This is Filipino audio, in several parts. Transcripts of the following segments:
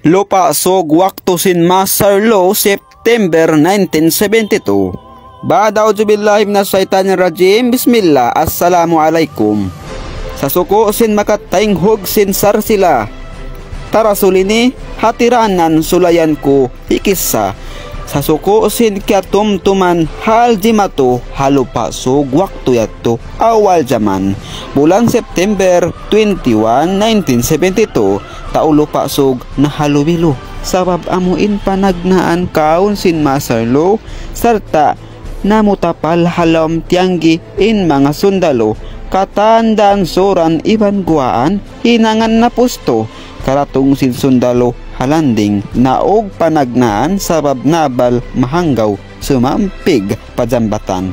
Lupa sog waktu sin Masarlo September 1972. Ba'da'udzu billahi minas syaitanir rajim. Bismillah. Assalamualaikum. Sa suko sin makatayng hug sin sarsila. Tara sulini hatiranan sulayan ko hikisa. Sa suko sin katumtuman hal jimato halupa sog waktu yato awal zaman. Bulan September 21, 1972. Taulupa sog na halubilo. Sabab amuin panagnaan kaun sin Masarlo serta namutapal halam tianggi in mga sundalo. Katandaan soran iban guaan hinangan na pusto. Karatong sin sundalo halanding naog panagnaan sabab nabal mahanggaw sumampig pajambatan.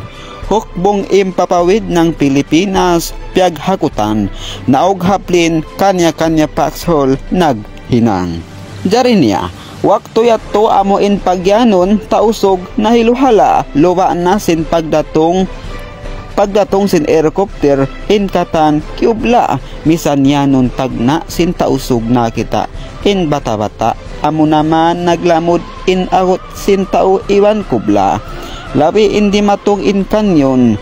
Hukbong impapawid ng Pilipinas piyaghakutan naog haplin kanya-kanya paksol naghinang. Jarinya waktu yato amuin pagyanon tausog na hiluhala luwa na sin pagdatong sin helicopter in katan kiubla misan yanon tagna sin tausog na kita in bata-bata amo naman naglamod in agot sin tao iwan kubla labi indi matong in kanyon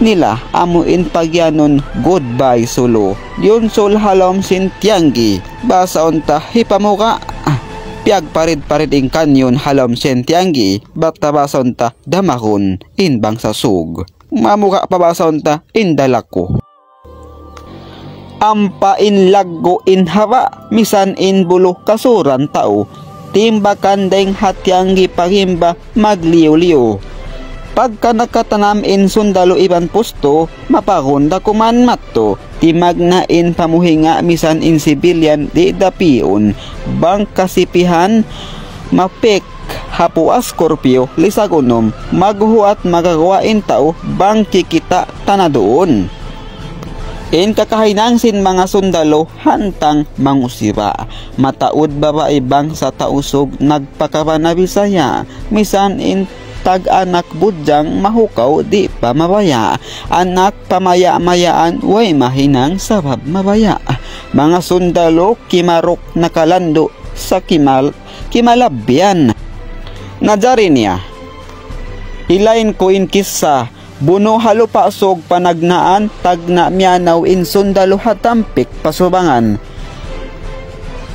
nila amo in pagyanon goodbye solo yun sol halom sin tianggi basa unta hipamuka piag parid in kanyon halom sin tianggi bata basa unta damakon in bangsa sug mamuka pabasaon ta indalako. Ampa in laggo in hawa misan in bulo kasuran tao timbakan deng hatyanggi pagimba magliw-liw. Pagka nakatanam in sundalo iban pusto mapagunda kuman matto timag na in pamuhinga misan in civilian di dapion bang kasipihan mapek hapua Scorpio lisagunom maghuat magagawain tao bang kikita tanadoon. In kakahinang sin mga sundalo hantang mangusira mataud babae bang sa tausog nagpakabana Bisaya misan in tag-anak budyang mahukaw di pa mabaya anak pamaya-mayaan way mahinang sabab mabaya mga sundalo kimarok nakalando sa kimalabyan. Nadari niya ilain ko in kisa buno halupa sog panagnaan tagna mianaw in sundalo hatampik pasubangan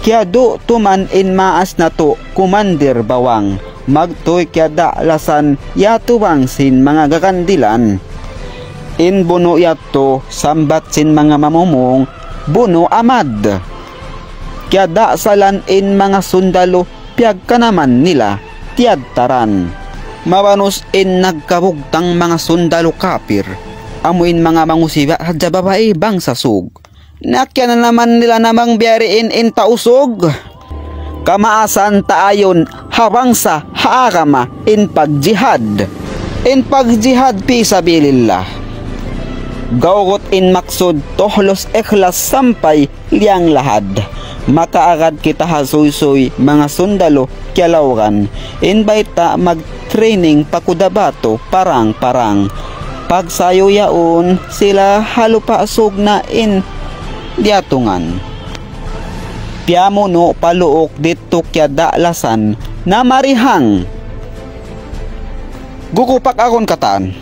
kya do tuman in maas na to kumandir bawang magtoy kya da lasan yatuwang sin mga gakandilan in buno yato sambat sin mga mamumong buno amad kya da salan in mga sundalo piag ka naman nila tiadtaran mabanus in nagkabugtang mga sundalo kapir amuin mga mangusiba hadya babae bang sa sug nakya na naman nila namang biyariin in tausog kamaasan taayon habang sa haarama in pagjihad pisabilillah gawgot in maksud tohlos ikhlas sampay liang lahad makaagad kita hasuy-suy mga sundalo kyalawgan inbayta mag-training pakudabato parang-parang pagsayo yaon sila halupa sug na in diatungan piamuno paluok dito kya dalasan na marihang gukupak akon kataan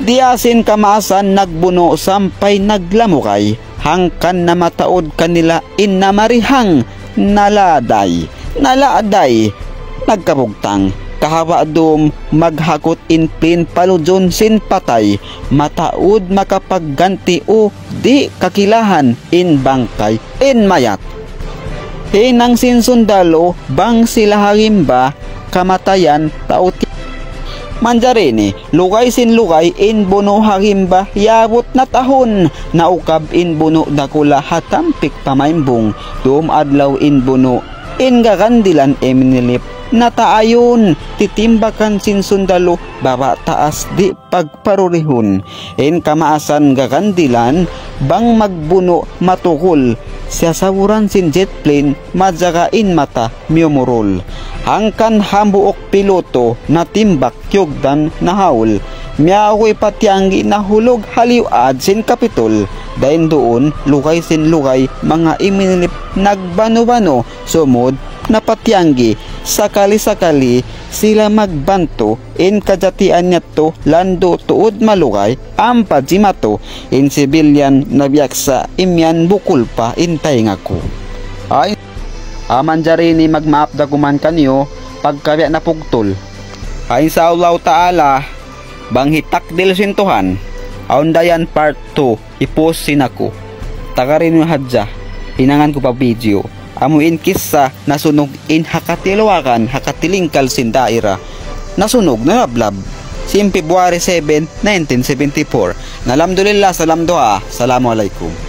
diasin kamasan nagbuno sampay naglamukay hangkan na mataod kanila in namarihang naladay nagkabugtang kahawa dum maghakot in plin paludyon sin patay mataod makapagganti o di kakilahan in bangkay in mayat hinang sin sundalo bang sila harimba kamatayan taot manjarini lugay sin lugay in buno harimba yabot na tahon naukab in buno dakula hatampik pamaimbong dum adlaw in buno in gagandilan eminilip nataayon titimbakan sin sundalo baba taas di pagparurihon in kamaasan gagandilan bang magbuno matukol siya saburan sin jet plane madzagain mata miyumurol hangkan hambuok piloto na timbak kyugdan na haul miyakoy patyanggi na hulog haliwad sin kapitol Dahin doon, lukay sin lukay, mga iminilip nagbano-bano, sumod, napatyanggi, sakali-sakali, sila magbanto, in kajatian niya to, lando tuod malukay, ang pajimato, in civilian nabiyaksa, imyan bukul pa, intay nga ko. Ay, aman jarini magmaapda kuman kanyo, pagkabya na pugtol. Ay sa Allah Ta'ala, bang hitakdil sintuhan, aundayan part 2, ipost sin ako. Tagarin yung hadja, hinangan ko pa video. Amuin kisa nasunog in hakatilawakan, hakatilingkal sin daira. Nasunog na lablab. Sim February 7, 1974. Alhamdulillah, salam doa. Assalamualaikum.